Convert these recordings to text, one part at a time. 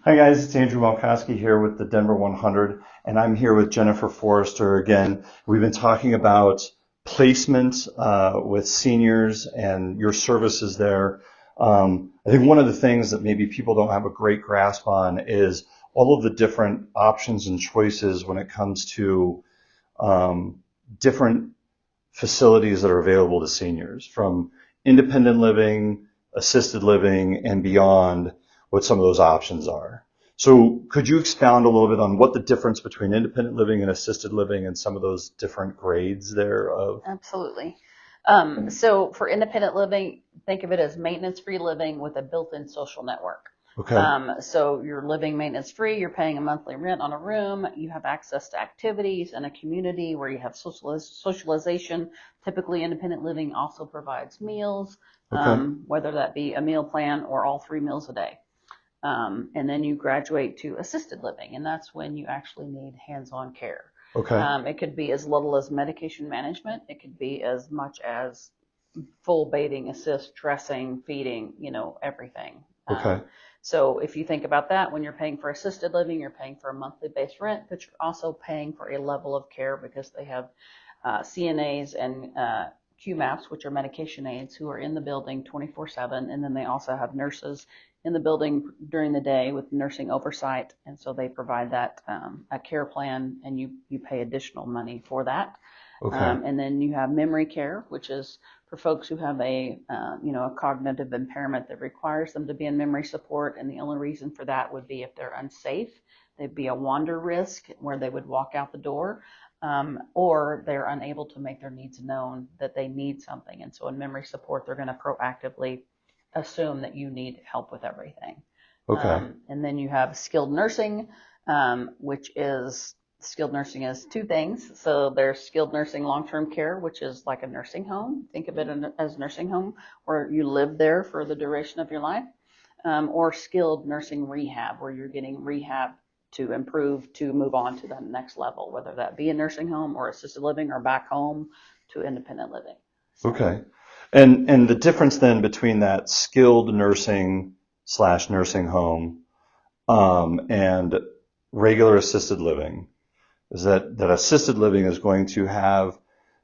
Hi guys, it's Andrew Malkowski here with the Denver 100, and I'm here with Jennifer Forrester again. We've been talking about placement with seniors and your services there. I think one of the things that maybe people don't have a great grasp on is all of the different options and choices when it comes to different facilities that are available to seniors, from independent living, assisted living, and beyond, what some of those options are. So could you expound a little bit on what the difference between independent living and assisted living and some of those different grades there of? Absolutely. So for independent living, think of it as maintenance-free living with a built-in social network. Okay. So you're living maintenance-free, you're paying a monthly rent on a room, you have access to activities and a community where you have socialization. Typically, independent living also provides meals, Okay. whether that be a meal plan or all 3 meals a day. And then you graduate to assisted living, and that's when you actually need hands-on care. Okay. It could be as little as medication management. It could be as much as full bathing assist, dressing, feeding, everything. Okay. So if you think about that, when you're paying for assisted living, you're paying for a monthly based rent, but you're also paying for a level of care because they have CNAs and QMAPs, which are medication aides, who are in the building 24/7, and then they also have nurses in the building during the day with nursing oversight, and so they provide that a care plan, and you pay additional money for that. Okay. And then you have memory care, which is for folks who have a cognitive impairment that requires them to be in memory support, and the only reason for that would be if they're unsafe. There'd be a wander risk where they would walk out the door, or they're unable to make their needs known that they need something. And so in memory support, they're going to proactively assume that you need help with everything. Okay. And then you have skilled nursing, which is skilled nursing is 2 things. So there's skilled nursing long-term care, which is like a nursing home. Think of it as a nursing home where you live there for the duration of your life, or skilled nursing rehab, where you're getting rehab to improve, to move on to the next level, whether that be a nursing home or assisted living or back home to independent living. So, Okay. And the difference then between that skilled nursing / nursing home and regular assisted living is that assisted living is going to have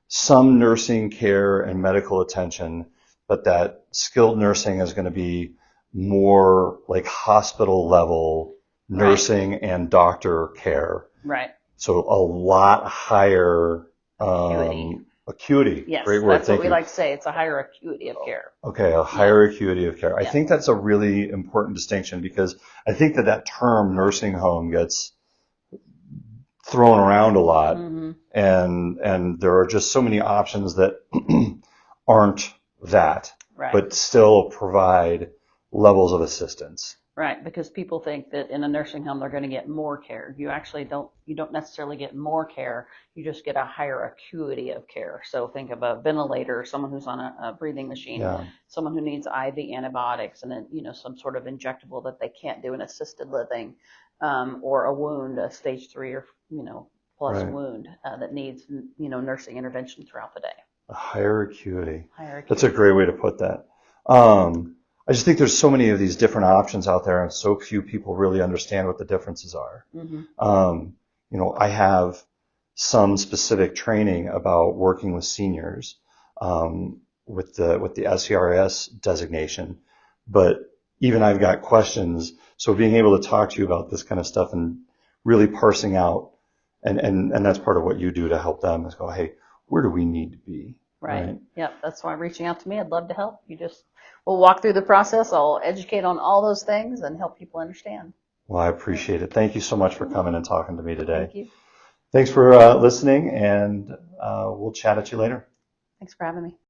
some nursing care and medical attention, but that skilled nursing is going to be more like hospital level nursing and doctor care. Right. So a lot higher acuity. Yes, Great word. that's Thank what we you. like to say. It's a higher acuity of care. Okay, a higher acuity of care. I Yeah. think that's a really important distinction because I think that term nursing home gets thrown around a lot, Mm-hmm. and there are just so many options that aren't that, Right. but still provide levels of assistance. Right, because people think that in a nursing home they're going to get more care. You actually don't. You don't necessarily get more care. You just get a higher acuity of care. So think of a ventilator, someone who's on a breathing machine, Yeah. someone who needs IV antibiotics, and then some sort of injectable that they can't do in assisted living, or a wound, a stage 3 or plus Right. wound that needs nursing intervention throughout the day. A higher acuity. Higher acuity. That's a great way to put that. I just think there's so many of these different options out there, and so few people really understand what the differences are. Mm-hmm. I have some specific training about working with seniors with the SERS designation, but even I've got questions. So being able to talk to you about this kind of stuff and really parsing out, and that's part of what you do to help them is go, hey, where do we need to be? Right. Yep. That's why reaching out to me. I'd love to help. We'll walk through the process. I'll educate on all those things and help people understand. Well, I appreciate it. Thank you so much for coming and talking to me today. Thank you. Thanks for listening, and we'll chat at you later. Thanks for having me.